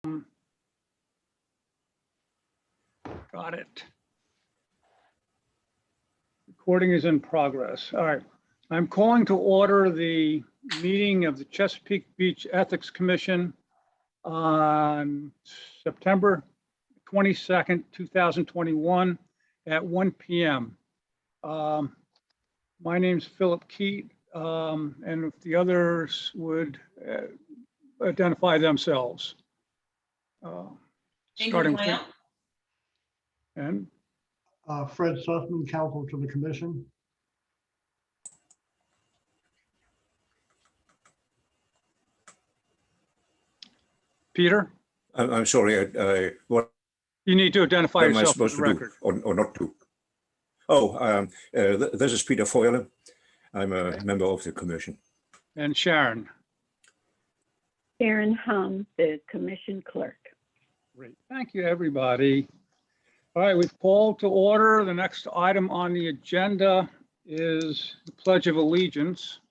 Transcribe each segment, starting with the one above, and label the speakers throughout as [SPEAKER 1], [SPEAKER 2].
[SPEAKER 1] Got it. Recording is in progress. All right. I'm calling to order the meeting of the Chesapeake Beach Ethics Commission on September 22nd, 2021 at 1 p.m. My name's Philip Keat, and if the others would identify themselves. Starting with
[SPEAKER 2] Lamb.
[SPEAKER 1] and
[SPEAKER 3] Fred Sussman, counsel to the commission.
[SPEAKER 1] Peter,
[SPEAKER 4] I'm sorry, what
[SPEAKER 1] you need to identify
[SPEAKER 4] am I
[SPEAKER 1] yourself for
[SPEAKER 4] supposed
[SPEAKER 1] the
[SPEAKER 4] to
[SPEAKER 1] record.
[SPEAKER 4] do or not do? Oh, this is Peter Foyle. I'm a member of the commission.
[SPEAKER 1] And Sharon.
[SPEAKER 5] Sharon Hum, the commission clerk.
[SPEAKER 1] Great. Thank you, everybody. All right, we've called to order. The next item on the agenda is the Pledge of Allegiance.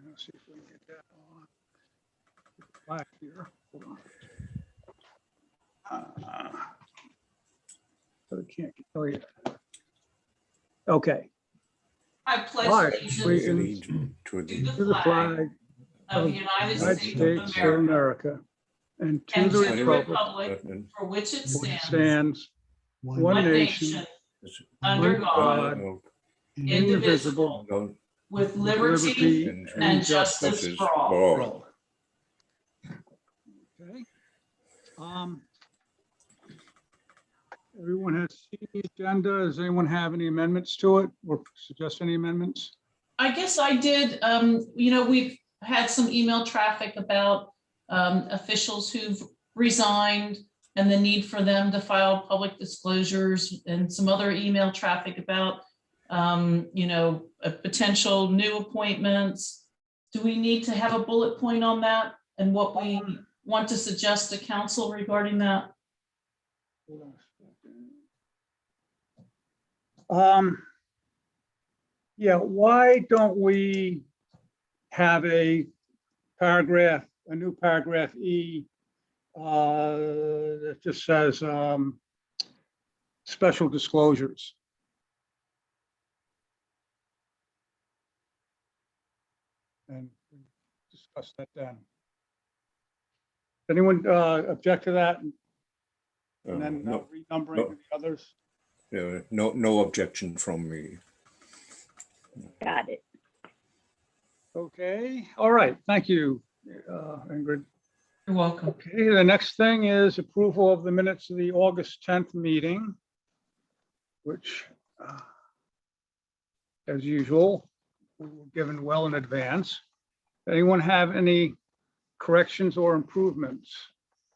[SPEAKER 1] Let's see if we can get that on. Back here. Hold on. So I can't tell you. Okay.
[SPEAKER 2] I pledge
[SPEAKER 1] All right,
[SPEAKER 2] allegiance
[SPEAKER 4] To
[SPEAKER 2] to
[SPEAKER 1] To the flag
[SPEAKER 2] of
[SPEAKER 1] of
[SPEAKER 2] the United
[SPEAKER 1] United
[SPEAKER 2] States
[SPEAKER 1] States
[SPEAKER 2] of
[SPEAKER 1] of
[SPEAKER 2] America
[SPEAKER 1] America and to
[SPEAKER 2] and
[SPEAKER 1] the
[SPEAKER 2] to the
[SPEAKER 1] republic
[SPEAKER 2] republic for which it
[SPEAKER 1] which
[SPEAKER 2] stands,
[SPEAKER 1] stands one
[SPEAKER 2] one
[SPEAKER 1] nation,
[SPEAKER 2] nation, under
[SPEAKER 1] under
[SPEAKER 2] God,
[SPEAKER 1] God,
[SPEAKER 2] indivisible,
[SPEAKER 4] No,
[SPEAKER 2] with
[SPEAKER 1] liberty
[SPEAKER 2] liberty
[SPEAKER 4] and
[SPEAKER 2] and
[SPEAKER 1] justice
[SPEAKER 2] justice for all.
[SPEAKER 1] for all. Okay. Everyone has seen the agenda. Does anyone have any amendments to it or suggest any amendments?
[SPEAKER 2] I guess I did, we've had some email traffic about officials who've resigned and the need for them to file public disclosures, and some other email traffic about, potential new appointments. Do we need to have a bullet point on that and what we want to suggest to council regarding that?
[SPEAKER 1] Hold on a second. Yeah, why don't we have a paragraph, a new paragraph E, that just says special disclosures. And discuss that then. Anyone object to that? And then renumbering the others?
[SPEAKER 4] no objection from me.
[SPEAKER 5] Got it.
[SPEAKER 1] Okay, all right, thank you, Ingrid.
[SPEAKER 2] You're welcome.
[SPEAKER 1] Okay, the next thing is approval of the minutes of the August 10th meeting, which, as usual, we were given well in advance. Anyone have any corrections or improvements?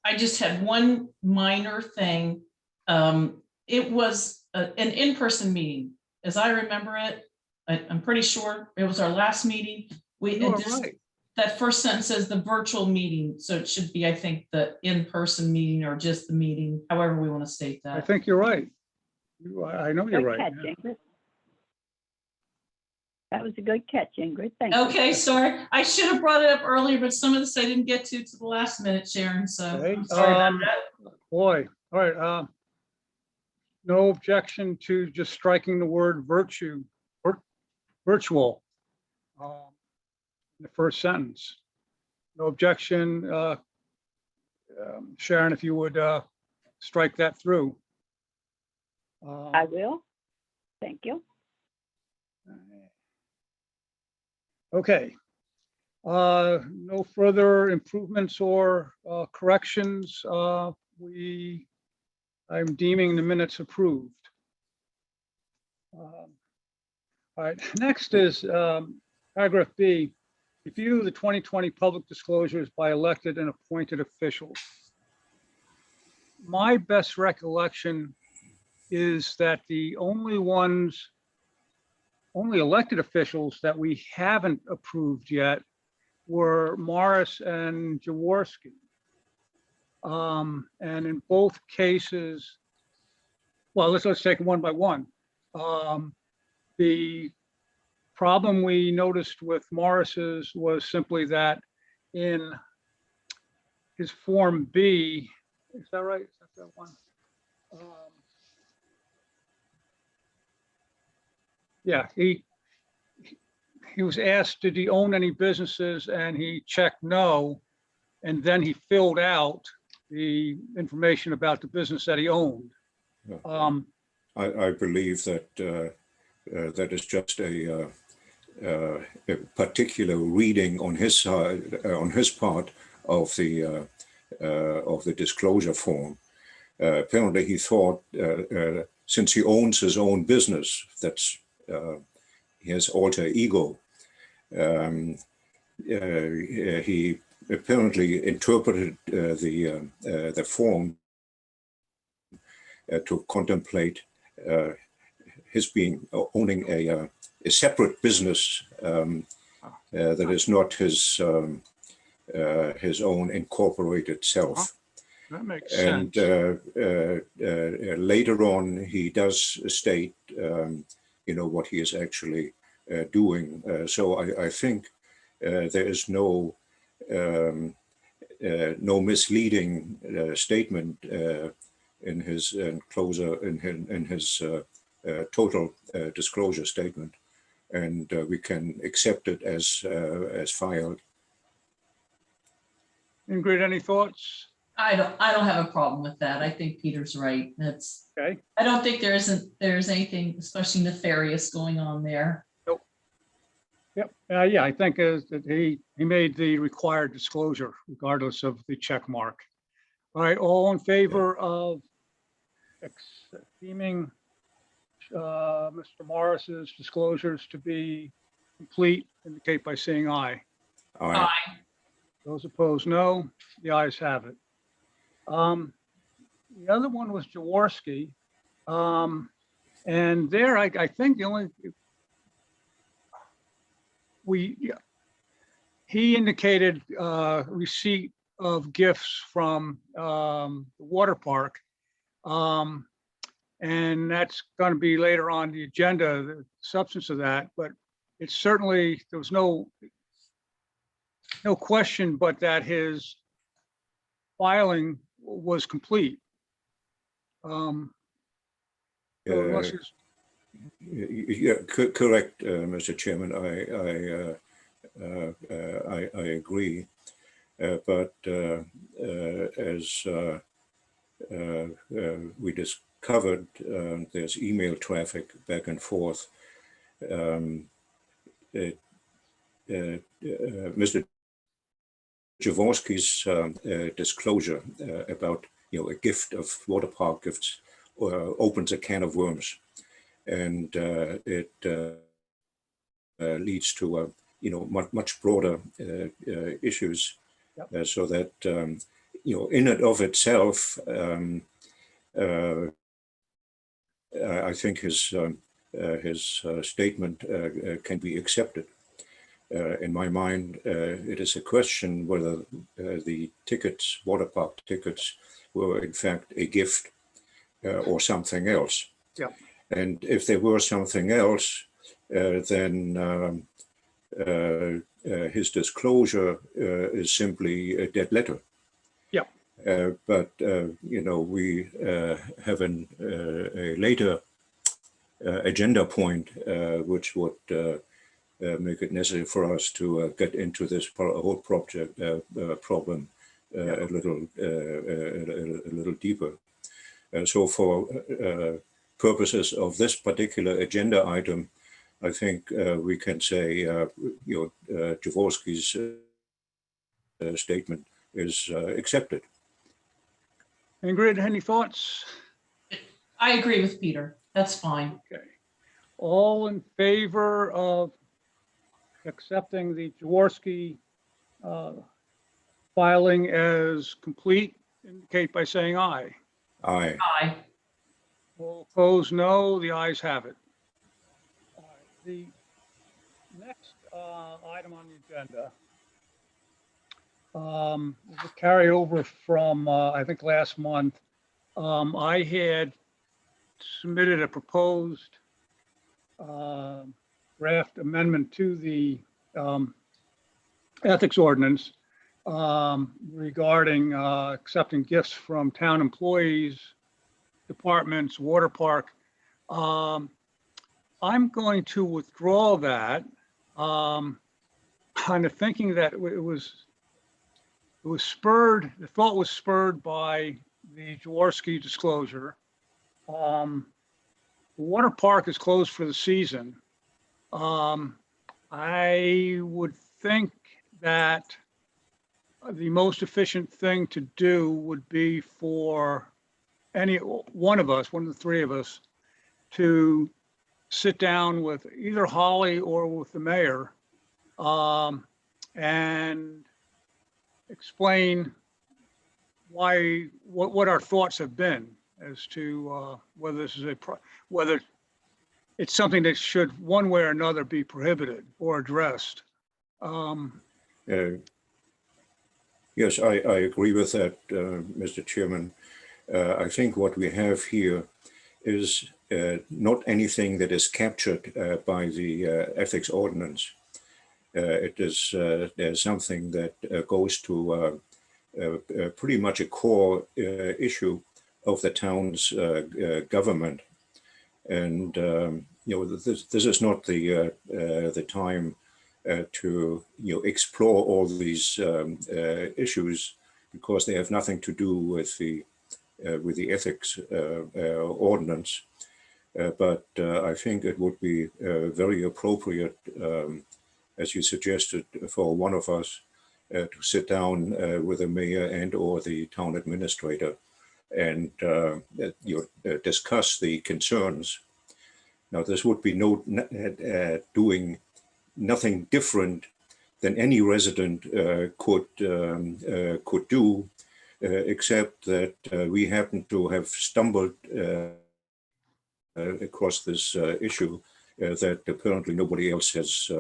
[SPEAKER 2] I just had one minor thing. It was an in-person meeting, as I remember it. I'm pretty sure it was our last meeting.
[SPEAKER 1] You are right.
[SPEAKER 2] That first sentence says the virtual meeting, so it should be, I think, the in-person meeting or just the meeting, however we want to state
[SPEAKER 1] I
[SPEAKER 2] that.
[SPEAKER 1] think you're right. I know you're
[SPEAKER 5] Good
[SPEAKER 1] right.
[SPEAKER 5] catch,
[SPEAKER 1] yeah.
[SPEAKER 5] Ingrid. That was a good catch, Ingrid. Thank you.
[SPEAKER 2] Okay, sorry. I should have brought it up earlier, but some of this I didn't get to the last minute, Sharon, so
[SPEAKER 1] Okay,
[SPEAKER 2] I'm sorry about that.
[SPEAKER 1] Boy, all right. No objection to just striking the word virtual in the first sentence. No objection. Sharon, if you would strike that through.
[SPEAKER 5] I will. Thank you.
[SPEAKER 1] Okay. No further improvements or corrections. I'm deeming the minutes approved. All right, next is paragraph B. Review the 2020 public disclosures by elected and appointed officials. My best recollection is that the only elected officials that we haven't approved yet were Morris and Jaworski. And in both cases, well, let's take one by one. The problem we noticed with Morris's was simply that in his Form B, is that right? Is that one? Yeah, he was asked, did he own any businesses? And he checked no. And then he filled out the information about the business that he owned.
[SPEAKER 4] Yeah. I believe that that is just a particular reading on his side, on his part of the disclosure form. Apparently, he thought since he owns his own business, that's his alter ego. He apparently interpreted the form to contemplate his owning a separate business that is not his own incorporated self.
[SPEAKER 1] That makes
[SPEAKER 4] And
[SPEAKER 1] sense.
[SPEAKER 4] later on, he does state, what he is actually doing. So I think there is no misleading statement in his total disclosure statement, and we can accept it as filed.
[SPEAKER 1] Ingrid, any thoughts?
[SPEAKER 2] I don't have a problem with that. I think Peter's right.
[SPEAKER 1] Okay.
[SPEAKER 2] I don't think there's anything especially nefarious going on there.
[SPEAKER 1] Yep. Yeah, I think that he made the required disclosure regardless of the check mark. All right, all in favor of deeming Mr. Morris's disclosures to be complete, indicate by saying aye.
[SPEAKER 4] Aye.
[SPEAKER 1] Those opposed, no. The ayes have it. The other one was Jaworski. And there, I think the only, he indicated receipt of gifts from the water park. And that's going to be later on the agenda, the substance of that, but it's certainly, there was no question but that his filing was complete. Unless he's,
[SPEAKER 4] Yeah, correct, Mr. Chairman. I agree, but as we discovered, there's email traffic back and forth. Mr. Jaworski's disclosure about a gift of water park gifts opens a can of worms, and it leads to much broader issues.
[SPEAKER 1] Yep.
[SPEAKER 4] So that in and of itself, I think his statement can be accepted. In my mind, it is a question whether the tickets, water park tickets, were in fact a gift or something else.
[SPEAKER 1] Yeah.
[SPEAKER 4] And if they were something else, then his disclosure is simply a dead letter.
[SPEAKER 1] Yeah.
[SPEAKER 4] But we have a later agenda point which would make it necessary for us to get into this whole problem a little deeper. So for purposes of this particular agenda item, I think we can say Jaworski's statement is accepted.
[SPEAKER 1] Ingrid, any thoughts?
[SPEAKER 2] I agree with Peter. That's fine.
[SPEAKER 1] Okay. All in favor of accepting the Jaworski filing as complete, indicate by saying aye.
[SPEAKER 4] Aye.
[SPEAKER 2] Aye.
[SPEAKER 1] All opposed, no. The ayes have it. All right. The next item on the agenda is a carryover from, I think, last month. I had submitted a proposed draft amendment to the ethics ordinance. regarding accepting gifts from town employees, departments, water park. I'm going to withdraw that, kind of thinking that it was spurred, the thought was spurred by the Jaworski disclosure. The water park is closed for the season. I would think that the most efficient thing to do would be for any one of us, one of the three of us, to sit down with either Holly or with the mayor and explain what our thoughts have been as to whether this is whether it's something that should one way or another be prohibited or addressed.
[SPEAKER 4] Yes, I agree with that, Mr. Chairman. I think what we have here is not anything that is captured by the ethics ordinance. It is there's something that goes to pretty much a core issue of the town's government, and this is not the time to explore all these issues, because they have nothing to do with the ethics ordinance. But I think it would be very appropriate, as you suggested, for one of us to sit down with the mayor and or the town administrator and discuss the concerns. Now, this would be doing nothing different than any resident could do, except that we happen to have stumbled across this issue that apparently nobody else has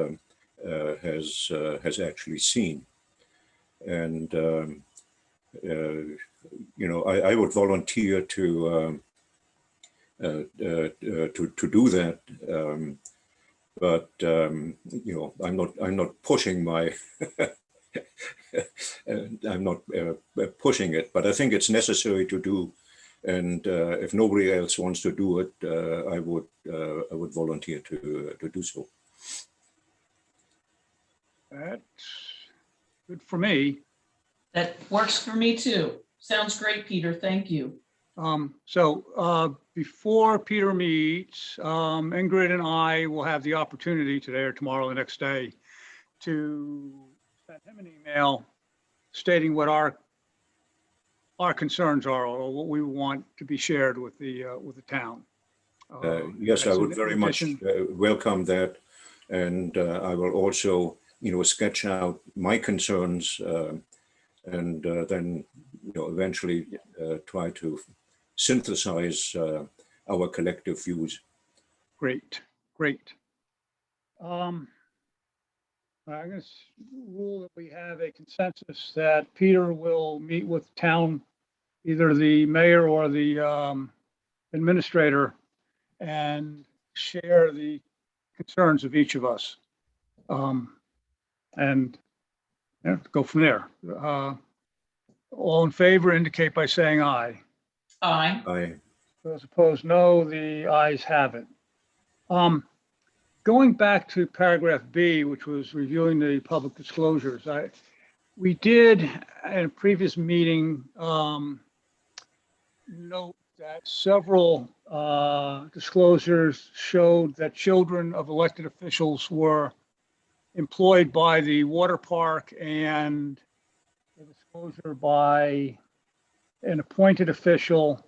[SPEAKER 4] actually seen. And I would volunteer to do that. But I'm not pushing my I'm not pushing it, but I think it's necessary to do. And if nobody else wants to do it, I would volunteer to do so.
[SPEAKER 1] That's good for me.
[SPEAKER 2] That works for me too. Sounds great, Peter. Thank you.
[SPEAKER 1] So before Peter meets, Ingrid and I will have the opportunity today or tomorrow, the next day, to send him an email stating what our concerns are or what we want to be shared with the town.
[SPEAKER 4] Yes, I would very much
[SPEAKER 1] addition,
[SPEAKER 4] welcome that, and I will also, sketch out my concerns, and then, eventually try to synthesize our collective views.
[SPEAKER 1] Great. I'm going to rule that we have a consensus that Peter will meet with town, either the mayor or the administrator, and share the concerns of each of us. And go from there. All in favor indicate by saying aye.
[SPEAKER 2] Aye.
[SPEAKER 1] Those opposed, no. The ayes have it. Going back to paragraph B, which was reviewing the public disclosures, we did in a previous meeting note that several disclosures showed that children of elected officials were employed by the water park, and a disclosure by an appointed official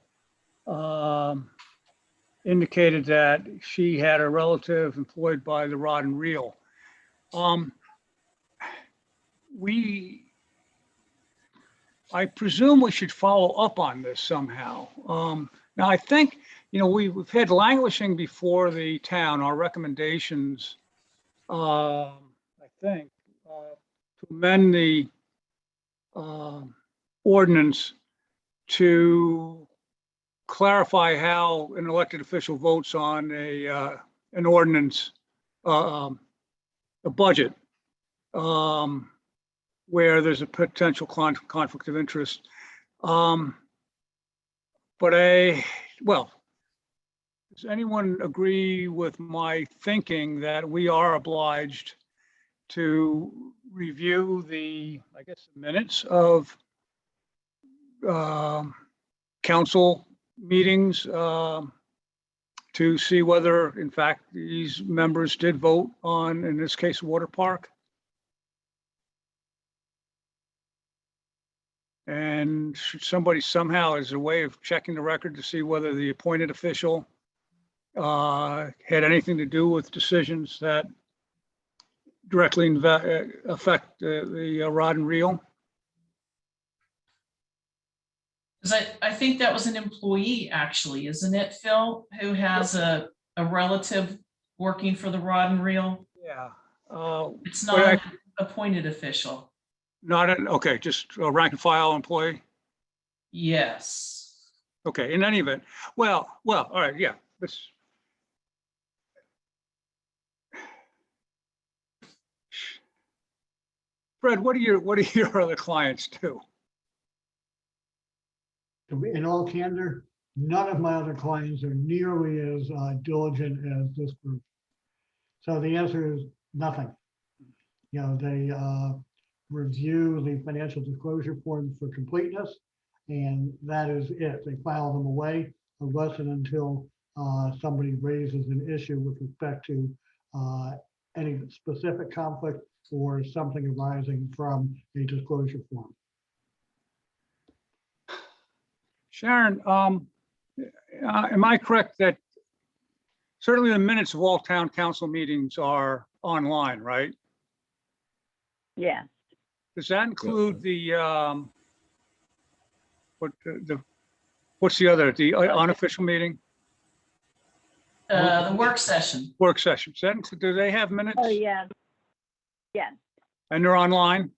[SPEAKER 1] indicated that she had a relative employed by the Rod and Reel. I presume we should follow up on this somehow. Now, I think, we've had languishing before the town, our recommendations, I think, to amend the ordinance to clarify how an elected official votes on an ordinance, a budget. where there's a potential conflict of interest. But well, does anyone agree with my thinking that we are obliged to review the, I guess, the minutes of council meetings to see whether, in fact, these members did vote on, in this case, water park? And should somebody somehow, as a way of checking the record to see whether the appointed official had anything to do with decisions that directly affect the rod and reel?
[SPEAKER 2] Because I think that was an employee, actually, isn't it, Phil, who has a relative working for the rod and reel?
[SPEAKER 1] Yeah.
[SPEAKER 2] It's
[SPEAKER 1] but
[SPEAKER 2] not
[SPEAKER 1] I-
[SPEAKER 2] an appointed official.
[SPEAKER 1] Not an, okay, just a rank and file employee?
[SPEAKER 2] Yes.
[SPEAKER 1] Okay, in any event, well, all right, yeah, let's. Fred, what do your other clients do?
[SPEAKER 3] In all candor, none of my other clients are nearly as diligent as this group. So the answer is nothing. You know, they review the financial disclosure forms for completeness, and that is it. They file them away unless and until somebody raises an issue with respect to any specific conflict or something arising from a disclosure form.
[SPEAKER 1] Sharon, am I correct that certainly the minutes of all town council meetings are online, right?
[SPEAKER 5] Yes,
[SPEAKER 1] Does that include the, what's the other, the unofficial meeting,
[SPEAKER 2] The work session.
[SPEAKER 1] work sessions? Do they have minutes?
[SPEAKER 5] oh, yeah. Yes,
[SPEAKER 1] And they're online?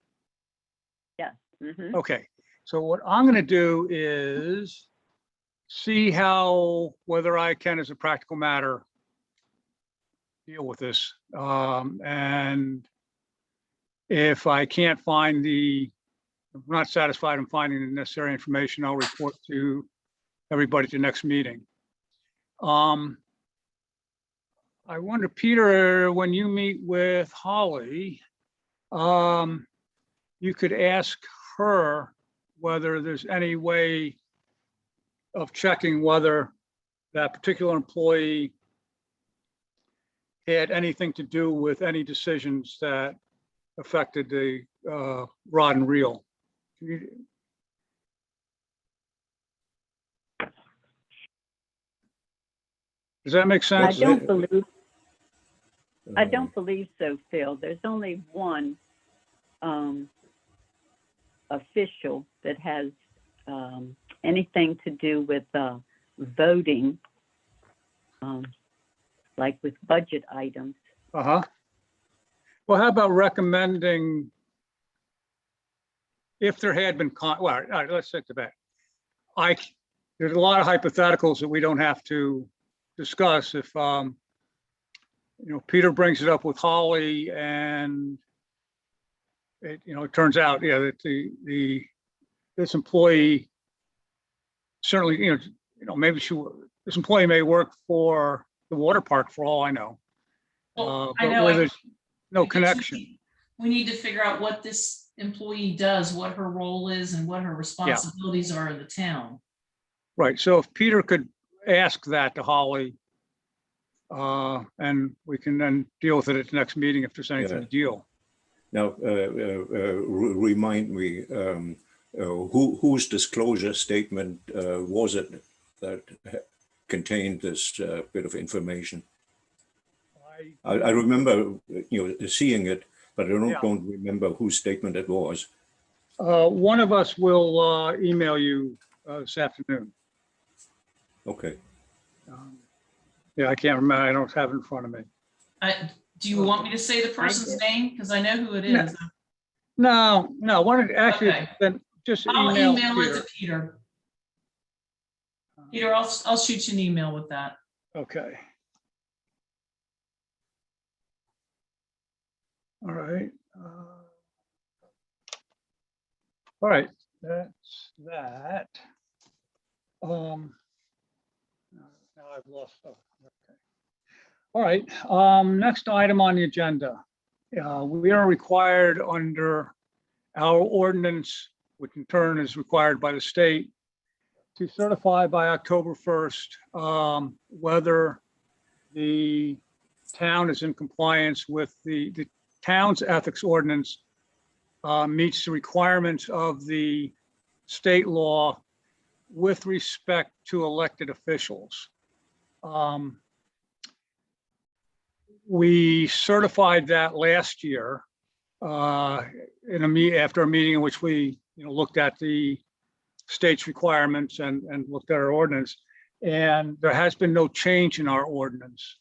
[SPEAKER 5] yes. Mhm.
[SPEAKER 1] Okay, so what I'm gonna do is see whether I can, as a practical matter, deal with this. And if I can't find I'm not satisfied in finding the necessary information, I'll report to everybody at the next meeting. I wonder, Peter, when you meet with Holly, you could ask her whether there's any way of checking whether that particular employee had anything to do with any decisions that affected the rod and reel. Does that make
[SPEAKER 5] I
[SPEAKER 1] sense?
[SPEAKER 5] don't believe so, Phil. There's only one official that has anything to do with voting, like with budget items.
[SPEAKER 1] Uh-huh. Well, how about recommending, if there had been, well, all right, let's take it back. There's a lot of hypotheticals that we don't have to discuss. If, Peter brings it up with Holly and it turns out, yeah, that this employee certainly, maybe this employee may work for the water park for all I know.
[SPEAKER 2] Well,
[SPEAKER 1] But
[SPEAKER 2] I know.
[SPEAKER 1] where there's no
[SPEAKER 2] because
[SPEAKER 1] connection.
[SPEAKER 2] We need to figure out what this employee does, what her role is, and what her responsibilities are in the town.
[SPEAKER 1] Right, so if Peter could ask that to Holly, and we can then deal with it at the next meeting if there's anything to deal.
[SPEAKER 4] Now, remind me, whose disclosure statement was it that contained this bit of information? I remember, seeing it, but I don't remember whose statement it was.
[SPEAKER 1] One of us will email you this afternoon.
[SPEAKER 4] Okay.
[SPEAKER 1] Yeah, I can't remember. I don't have it in front of me.
[SPEAKER 2] Do you want me to say the person's name? Because I know who it is.
[SPEAKER 1] No. Why don't actually
[SPEAKER 2] Okay.
[SPEAKER 1] then just
[SPEAKER 2] I'll
[SPEAKER 1] email
[SPEAKER 2] email it
[SPEAKER 1] Peter.
[SPEAKER 2] to Peter. Peter, I'll shoot you an email with that.
[SPEAKER 1] Okay. All right. All right, that's that. Now I've lost. Oh, okay. All right, next item on the agenda. We are required under our ordinance, which in turn is required by the state, to certify by October 1st whether the town is in compliance with the town's ethics ordinance, meets the requirements of the state law with respect to elected officials. We certified that last year after a meeting in which we looked at the state's requirements and looked at our ordinance, and there has been no change in our ordinance.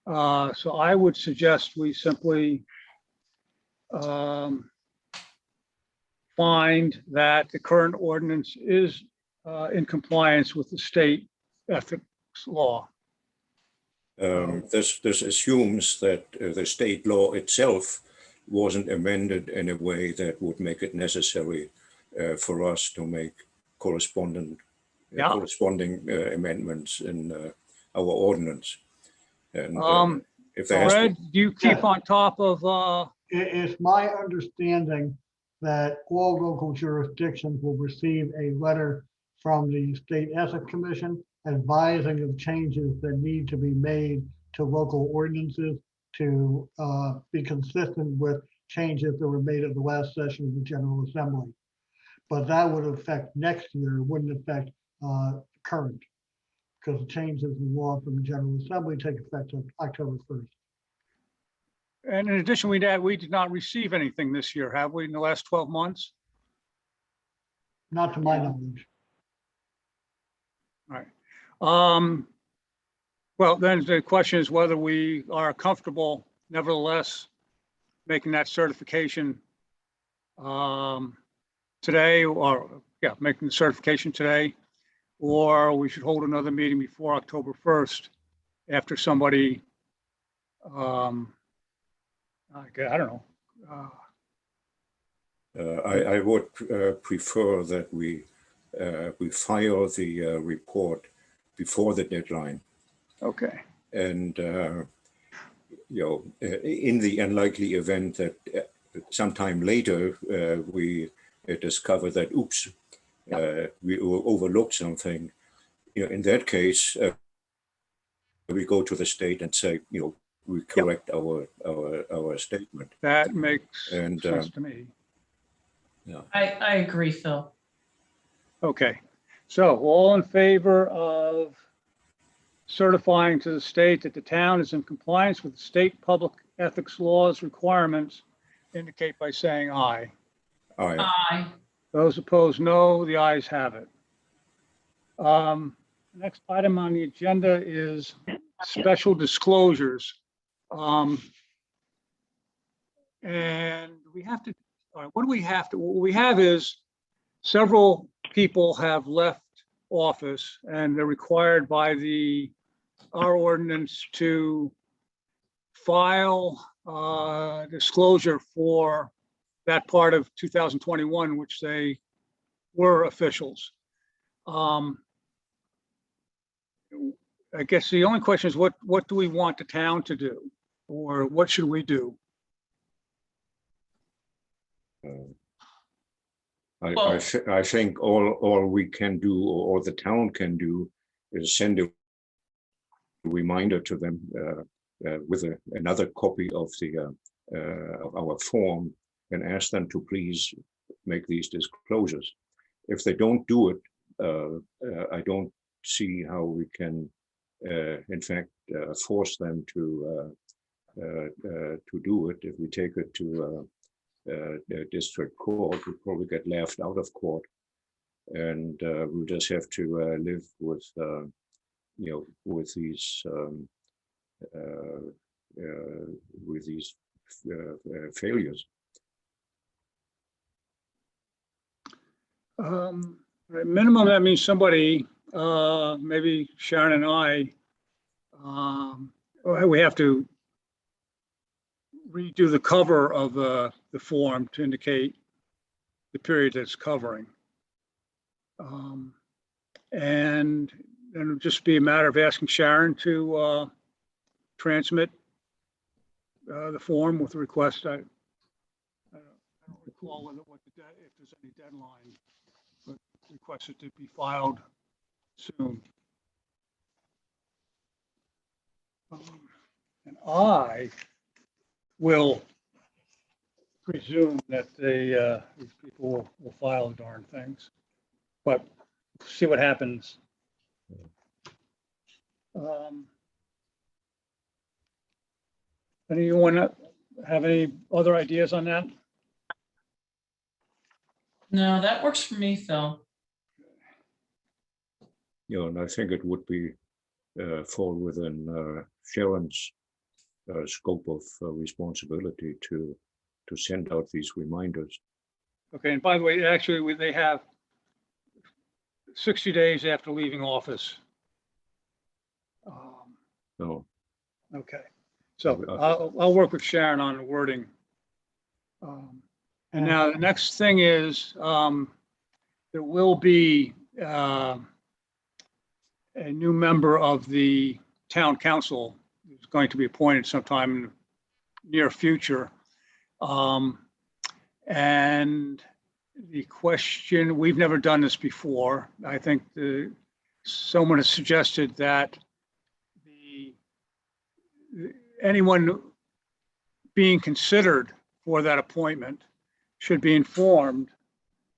[SPEAKER 1] So I would suggest we simply find that the current ordinance is in compliance with the state ethics law.
[SPEAKER 4] This assumes that the state law itself wasn't amended in a way that would make it necessary for us to make corresponding amendments in our ordinance. And if there has
[SPEAKER 1] Fred, do you keep on top of?
[SPEAKER 3] It's my understanding that all local jurisdictions will receive a letter from the State Ethics Commission advising of changes that need to be made to local ordinances to be consistent with changes that were made at the last session of the General Assembly. But that would affect next year, wouldn't affect current, because the changes in law from the General Assembly take effect on October 1st.
[SPEAKER 1] And in addition, we did not receive anything this year, have we, in the last 12 months?
[SPEAKER 3] Not to my knowledge.
[SPEAKER 1] All right. Well, then the question is whether we are comfortable, nevertheless, making that certification today, or making the certification today, or we should hold another meeting before October 1st after somebody, I don't know.
[SPEAKER 4] I would prefer that we file the report before the deadline.
[SPEAKER 1] Okay.
[SPEAKER 4] And in the unlikely event that sometime later we discover that oops, we overlooked something, in that case we go to the state and say, we correct our statement.
[SPEAKER 1] That makes sense to me.
[SPEAKER 4] Yeah.
[SPEAKER 2] I agree, Phil.
[SPEAKER 1] Okay, so all in favor of certifying to the state that the town is in compliance with the state public ethics laws requirements, indicate by saying aye.
[SPEAKER 4] Aye.
[SPEAKER 2] Aye.
[SPEAKER 1] Those opposed, no. The ayes have it. Next item on the agenda is special disclosures. And we have to, all right, what do we have to, what we have is several people have left office and they're required by our ordinance to file disclosure for that part of 2021, which they were officials. I guess the only question is what do we want the town to do, or what should we do?
[SPEAKER 4] I think all we can do, or the town can do, is send a reminder to them with another copy of our form, and ask them to please make these disclosures. If they don't do it, I don't see how we can, in fact, force them to do it. If we take it to district court, we'll probably get laughed out of court, and we'll just have to live with these failures.
[SPEAKER 1] At minimum, that means somebody, maybe Sharon and I, we have to redo the cover of the form to indicate the period that's covering. And it'll just be a matter of asking Sharon to transmit the form with the request. I don't recall if there's any deadline, but request it to be filed soon. And I will presume that these people will file the darn things, but see what happens. Anyone have any other ideas on that?
[SPEAKER 2] No, that works for me, Phil.
[SPEAKER 4] And I think it would be fall within Sharon's scope of responsibility to send out these reminders.
[SPEAKER 1] Okay, and by the way, actually, they have 60 days after leaving office.
[SPEAKER 4] No,
[SPEAKER 1] Okay, so I'll work with Sharon on the wording. And now the next thing is there will be a new member of the town council who's going to be appointed sometime in the near future. And the question, we've never done this before. I think someone has suggested that anyone being considered for that appointment should be informed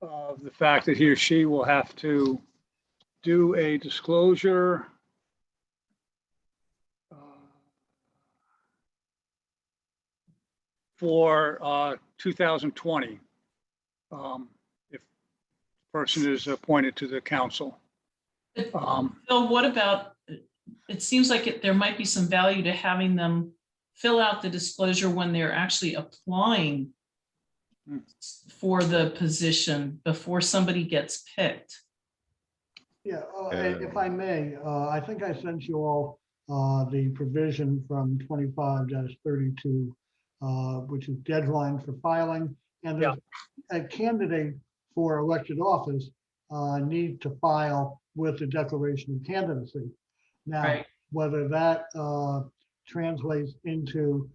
[SPEAKER 1] of the fact that he or she will have to do a disclosure for 2020 if the person is appointed to the council.
[SPEAKER 2] Phil, what about, it seems like there might be some value to having them fill out the disclosure when they're actually applying for the position before somebody gets picked.
[SPEAKER 3] Yeah, if I may, I think I sent you all the provision from 25-32, which is deadline for filing. And a candidate for elected office need to file with the declaration of candidacy. Now,
[SPEAKER 2] Right.
[SPEAKER 3] whether that translates into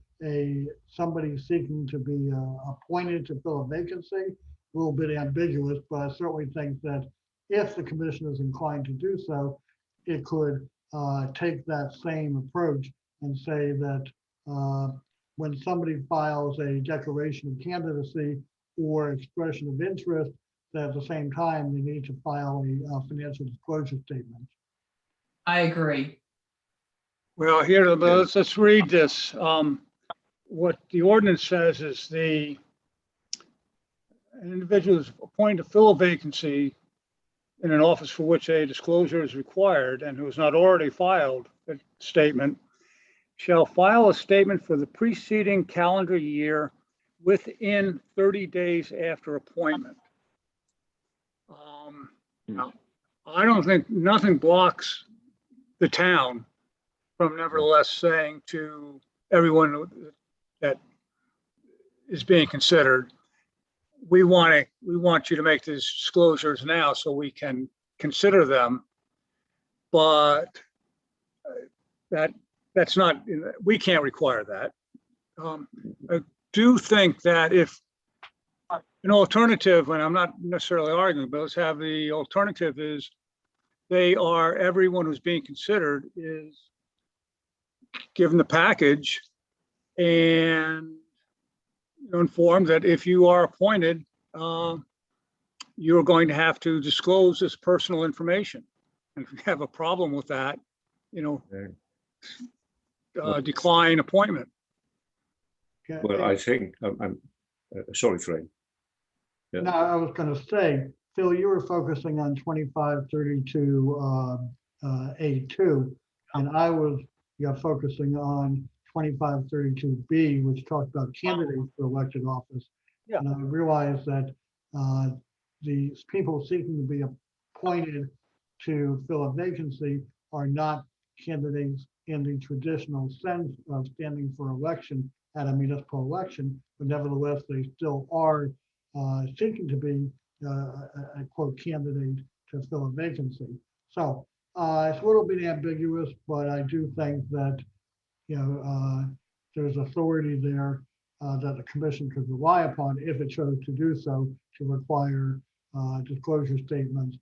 [SPEAKER 3] somebody seeking to be appointed to fill a vacancy, a little bit ambiguous, but I certainly think that if the commission is inclined to do so, it could take that same approach and say that when somebody files a declaration of candidacy or expression of interest, that at the same time they need to file a financial disclosure statement.
[SPEAKER 2] I agree.
[SPEAKER 1] Well, here, let's read this. What the ordinance says is an individual is appointed to fill a vacancy in an office for which a disclosure is required and who has not already filed a statement shall file a statement for the preceding calendar year within 30 days after appointment. Now, I don't think nothing blocks the town from nevertheless saying to everyone that is being considered, we want you to make these disclosures now so we can consider them. But that's not, we can't require that. I do think that if an alternative, and I'm not necessarily arguing, but let's have the alternative is everyone who's being considered is given the package and informed that if you are appointed, you're going to have to disclose this personal information. And if you have a problem with that, decline appointment.
[SPEAKER 3] Okay.
[SPEAKER 4] well, I think I'm sorry, Frank. Yeah.
[SPEAKER 3] No, I was going to say, Phil, you were focusing on 2532 A2, and I was focusing on 2532B, which talked about candidates for elected office.
[SPEAKER 1] Yeah.
[SPEAKER 3] And I realized that these people seeking to be appointed to fill a vacancy are not candidates in the traditional sense of standing for election at a municipal election, but nevertheless, they still are seeking to be a quote candidate to fill a vacancy. So it's a little bit ambiguous, but I do think that, there's authority there that the commission could rely upon if it chose to do so, to require disclosure statements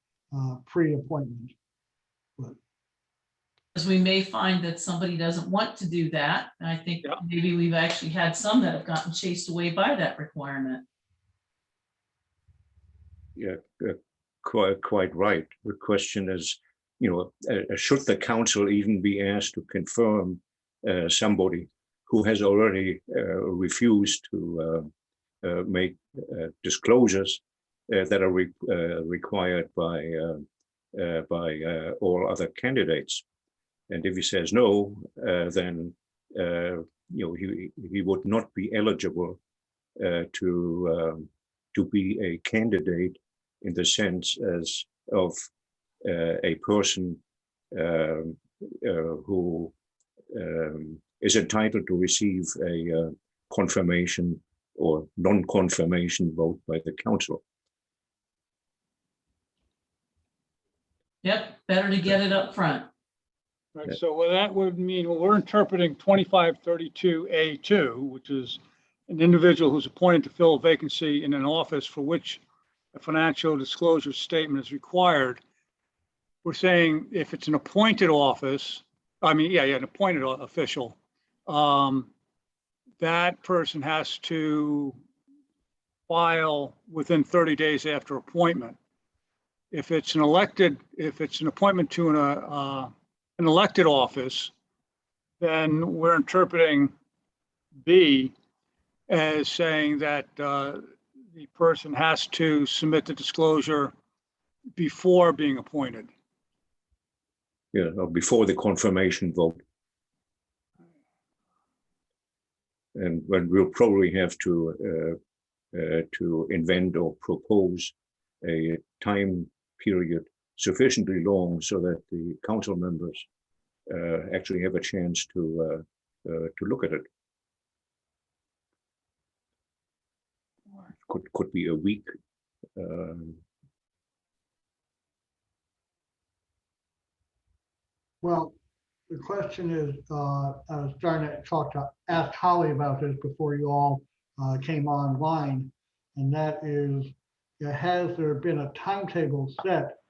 [SPEAKER 3] pre-appointment.
[SPEAKER 2] Because we may find that somebody doesn't want to do that. And I think
[SPEAKER 1] Yeah.
[SPEAKER 2] maybe we've actually had some that have gotten chased away by that requirement.
[SPEAKER 4] Yeah, quite right. The question is, should the council even be asked to confirm somebody who has already refused to make disclosures that are required by all other candidates? And if he says no, then he would not be eligible to be a candidate in the sense as of a person who is entitled to receive a confirmation or non-confirmation vote by the council.
[SPEAKER 2] Yep, better to get it up front.
[SPEAKER 1] Right, so what that would mean, well, we're interpreting 2532A2, which is an individual who's appointed to fill a vacancy in an office for which a financial disclosure statement is required. We're saying if it's an appointed office, an appointed official, that person has to file within 30 days after appointment. If it's an appointment to an elected office, then we're interpreting B as saying that the person has to submit the disclosure before being appointed.
[SPEAKER 4] Yeah, or before the confirmation vote. And when we'll probably have to invent or propose a time period sufficiently long so that the council members actually have a chance to look at it. Could be a week.
[SPEAKER 3] Well, the question is, I was starting to ask Holly about this before you all came online, and that is, has there been a timetable set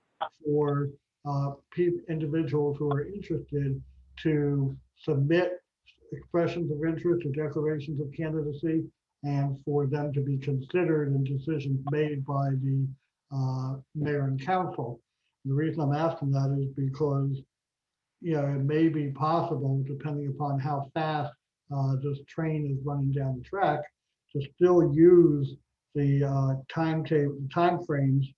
[SPEAKER 3] for individuals who are interested to submit expressions of interest or declarations of candidacy, and for them to be considered and decisions made by the mayor and council? And the reason I'm asking that is because it may be possible, depending upon how fast this train is running down the track, to still use the timeframes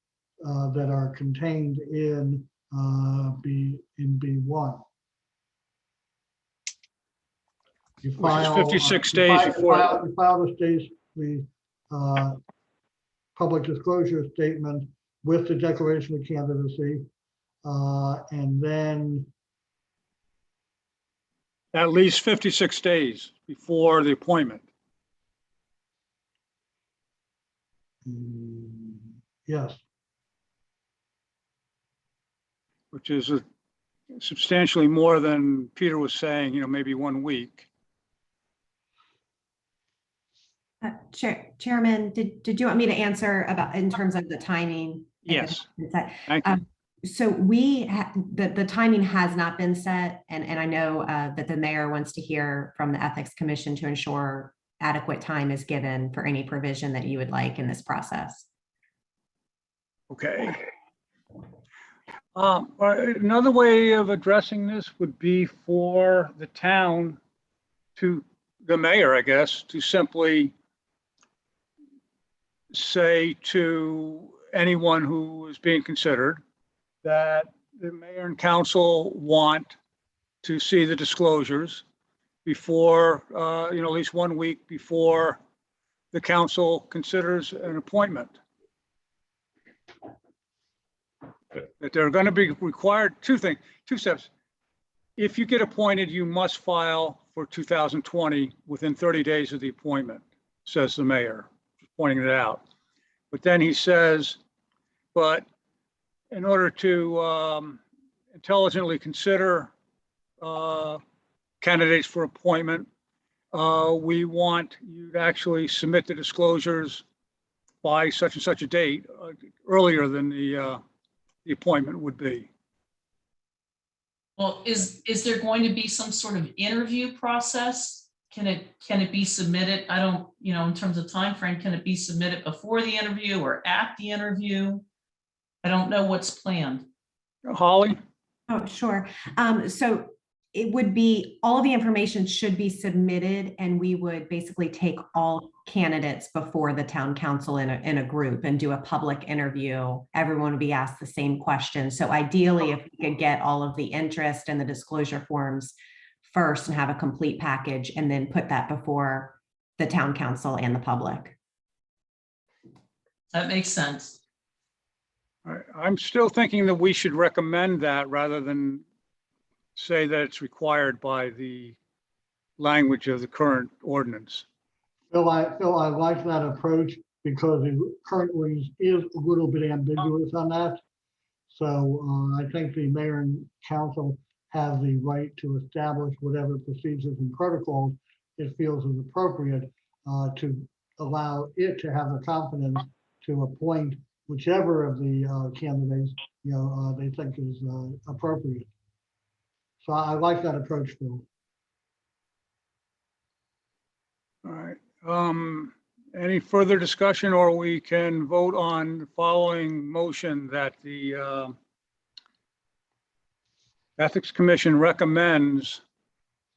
[SPEAKER 3] that are contained in B1. You
[SPEAKER 1] Which is 56 days before.
[SPEAKER 3] You file the public disclosure statement with the declaration of candidacy, and then
[SPEAKER 1] At least 56 days before the appointment.
[SPEAKER 3] Yes.
[SPEAKER 1] Which is substantially more than Peter was saying, maybe 1 week.
[SPEAKER 6] Chairman, did you want me to answer about in terms of the timing?
[SPEAKER 1] Yes. Thank you.
[SPEAKER 6] So the timing has not been set, and I know that the mayor wants to hear from the Ethics Commission to ensure adequate time is given for any provision that you would like in this process.
[SPEAKER 1] Okay. Another way of addressing this would be for the town to, the mayor, I guess, to simply say to anyone who is being considered that the mayor and council want to see the disclosures before, at least 1 week before the council considers an appointment. That they're going to be required two steps. If you get appointed, you must file for 2020 within 30 days of the appointment, says the mayor, pointing it out. But then he says, but in order to intelligently consider candidates for appointment, we want you to actually submit the disclosures by such and such a date, earlier than the appointment would be.
[SPEAKER 2] Well, is there going to be some sort of interview process? Can it be submitted? I don't, in terms of time frame, can it be submitted before the interview or at the interview? I don't know what's planned.
[SPEAKER 1] Holly?
[SPEAKER 6] Oh, sure. So it would be, all the information should be submitted, and we would basically take all candidates before the town council in a group and do a public interview. Everyone would be asked the same questions. So ideally, if we could get all of the interest and the disclosure forms first and have a complete package, and then put that before the town council and the public.
[SPEAKER 2] That makes sense.
[SPEAKER 1] I'm still thinking that we should recommend that rather than say that it's required by the language of the current ordinance.
[SPEAKER 3] Phil, I like that approach because the current ordinance is a little bit ambiguous on that. So I think the mayor and council have the right to establish whatever procedures and protocols it feels is appropriate to allow it to have the confidence to appoint whichever of the candidates they think is appropriate. So I like that approach, Phil.
[SPEAKER 1] All right. Any further discussion, or we can vote on the following motion that the Ethics Commission recommends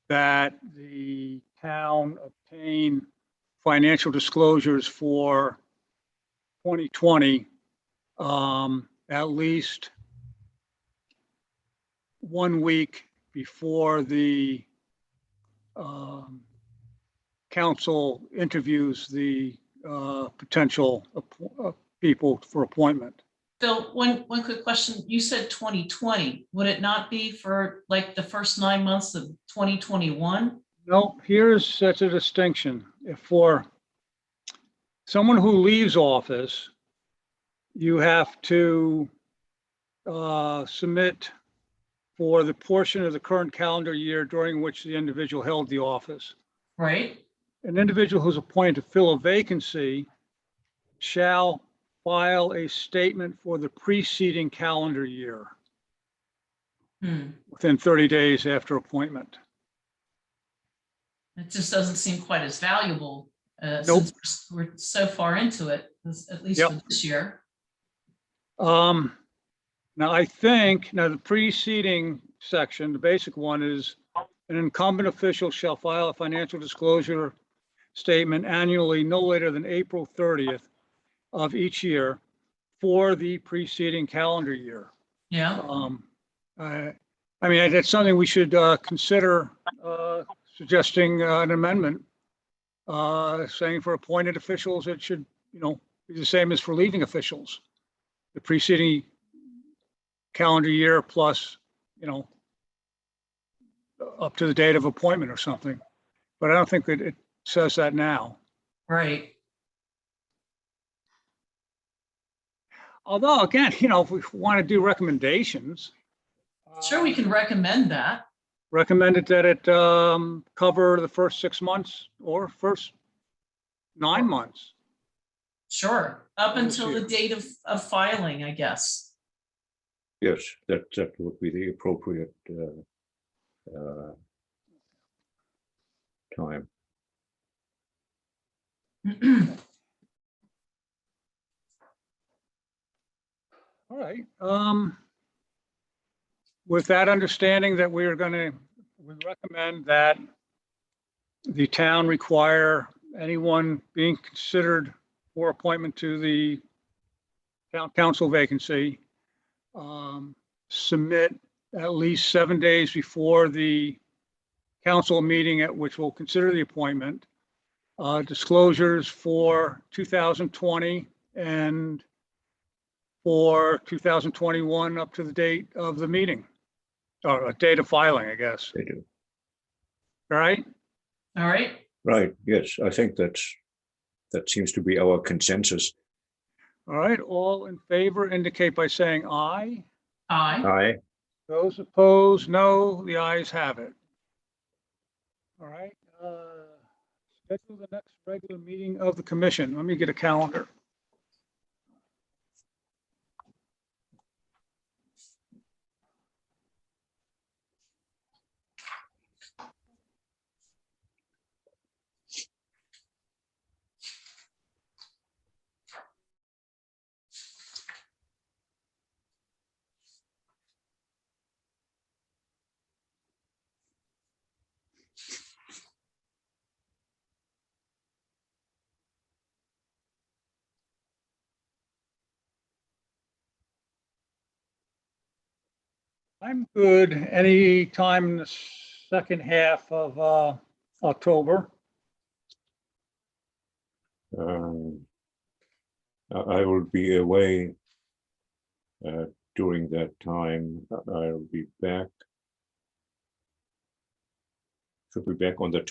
[SPEAKER 1] that the town obtain financial disclosures for 2020 at least 1 week before the council interviews the potential people for appointment.
[SPEAKER 2] Phil, one quick question. You said 2020. Would it not be for like the first 9 months of 2021?
[SPEAKER 1] No, here's such a distinction. If for someone who leaves office, you have to submit for the portion of the current calendar year during which the individual held the office.
[SPEAKER 2] Right?
[SPEAKER 1] An individual who's appointed to fill a vacancy shall file a statement for the preceding calendar year within 30 days after appointment.
[SPEAKER 2] It just doesn't seem quite as valuable
[SPEAKER 1] Nope.
[SPEAKER 2] since we're so far into it, at least
[SPEAKER 1] Yep.
[SPEAKER 2] for this year.
[SPEAKER 1] Now, I think, the preceding section, the basic one is an incumbent official shall file a financial disclosure statement annually no later than April 30th of each year for the preceding calendar year.
[SPEAKER 2] Yeah.
[SPEAKER 1] I mean, that's something we should consider suggesting an amendment saying for appointed officials, it should, be the same as for leaving officials. The preceding calendar year plus, up to the date of appointment or something. But I don't think that it says that now.
[SPEAKER 2] Right.
[SPEAKER 1] Although, again, if we want to do recommendations.
[SPEAKER 2] Sure, we can recommend that.
[SPEAKER 1] Recommended that it cover the first 6 months or first 9 months.
[SPEAKER 2] Sure. Up
[SPEAKER 1] Let's
[SPEAKER 2] until
[SPEAKER 1] see.
[SPEAKER 2] the date of filing, I guess.
[SPEAKER 4] Yes, that would be the appropriate time.
[SPEAKER 1] All right. With that understanding that we recommend that the town require anyone being considered for appointment to the town council vacancy, submit at least 7 days before the council meeting at which we'll consider the appointment, disclosures for 2020 and for 2021 up to the date of the meeting, or a date of filing, I guess.
[SPEAKER 4] They do.
[SPEAKER 1] All right?
[SPEAKER 2] All right.
[SPEAKER 4] Right, yes, I think that seems to be our consensus.
[SPEAKER 1] All right, all in favor indicate by saying aye.
[SPEAKER 2] Aye.
[SPEAKER 4] Aye.
[SPEAKER 1] Those opposed, no. The ayes have it. All right. Schedule the next regular meeting of the commission. Let me get a calendar. I'm good any time in the second half of October.
[SPEAKER 4] I will be away during that time. I'll be back. Should be back on the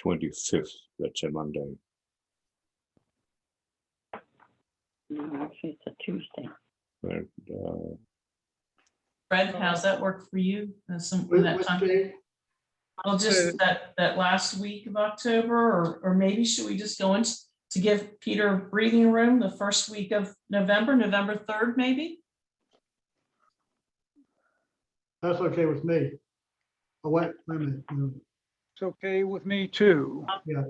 [SPEAKER 4] 25th. That's a Monday.
[SPEAKER 5] No, actually, it's a Tuesday.
[SPEAKER 4] But,
[SPEAKER 2] Fred, how's that work for you?
[SPEAKER 3] With
[SPEAKER 2] That time?
[SPEAKER 3] date,
[SPEAKER 2] Well, just that last week of October, or maybe should we just go in to give Peter breathing room the first week of November, November 3rd, maybe?
[SPEAKER 3] that's okay with me. Oh, wait a minute.
[SPEAKER 1] It's okay with me too.
[SPEAKER 3] Yeah,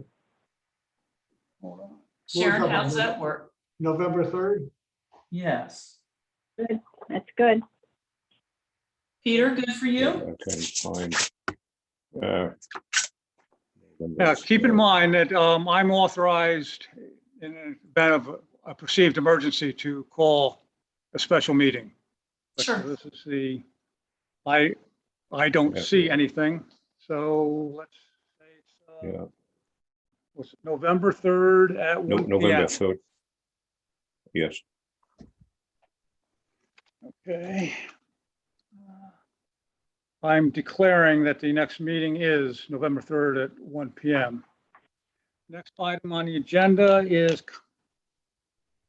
[SPEAKER 1] Hold on.
[SPEAKER 2] Sharon,
[SPEAKER 3] talk
[SPEAKER 2] how does
[SPEAKER 3] about
[SPEAKER 2] that work?
[SPEAKER 3] November 3rd?
[SPEAKER 2] Yes.
[SPEAKER 5] Good, that's good.
[SPEAKER 2] Peter, good for you?
[SPEAKER 4] I can find.
[SPEAKER 1] Now, keep in mind that I'm authorized in the event of a perceived emergency to call a special meeting. But
[SPEAKER 2] Sure.
[SPEAKER 1] This is I don't
[SPEAKER 4] Yeah.
[SPEAKER 1] see anything. So let's say it's
[SPEAKER 4] Yeah,
[SPEAKER 1] was it November 3rd at 1
[SPEAKER 4] November
[SPEAKER 1] p.m.
[SPEAKER 4] 3rd. Yes.
[SPEAKER 1] Okay. I'm declaring that the next meeting is November 3rd at 1 p.m. Next item on the agenda is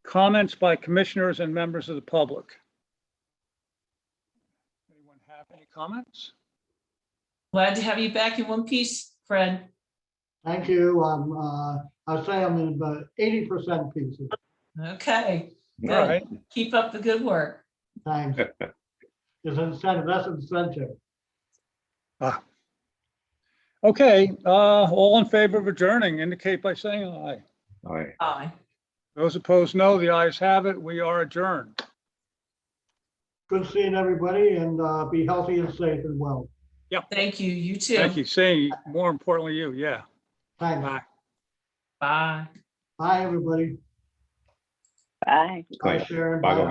[SPEAKER 1] comments by commissioners and members of the public. Anyone have any comments?
[SPEAKER 2] Glad to have you back in one piece, Fred.
[SPEAKER 3] Thank you. I'll say I'm in about 80% pieces.
[SPEAKER 2] Okay,
[SPEAKER 1] All
[SPEAKER 2] good.
[SPEAKER 1] right.
[SPEAKER 2] Keep up the good work.
[SPEAKER 3] Thanks. It's incentive, that's incentive.
[SPEAKER 1] Okay, all in favor of adjourning indicate by saying aye.
[SPEAKER 4] Aye.
[SPEAKER 2] Aye.
[SPEAKER 1] Those opposed, no. The ayes have it. We are adjourned.
[SPEAKER 3] Good seeing everybody and be healthy and safe and well.
[SPEAKER 2] Thank you. You too.
[SPEAKER 1] Thank you. Saying more importantly, you. Yeah.
[SPEAKER 3] Thanks.
[SPEAKER 1] Bye.
[SPEAKER 2] Bye.
[SPEAKER 3] Bye, everybody.
[SPEAKER 5] Bye.
[SPEAKER 3] Bye,
[SPEAKER 4] Bye.
[SPEAKER 3] Sharon.
[SPEAKER 4] Bye,
[SPEAKER 3] Bye,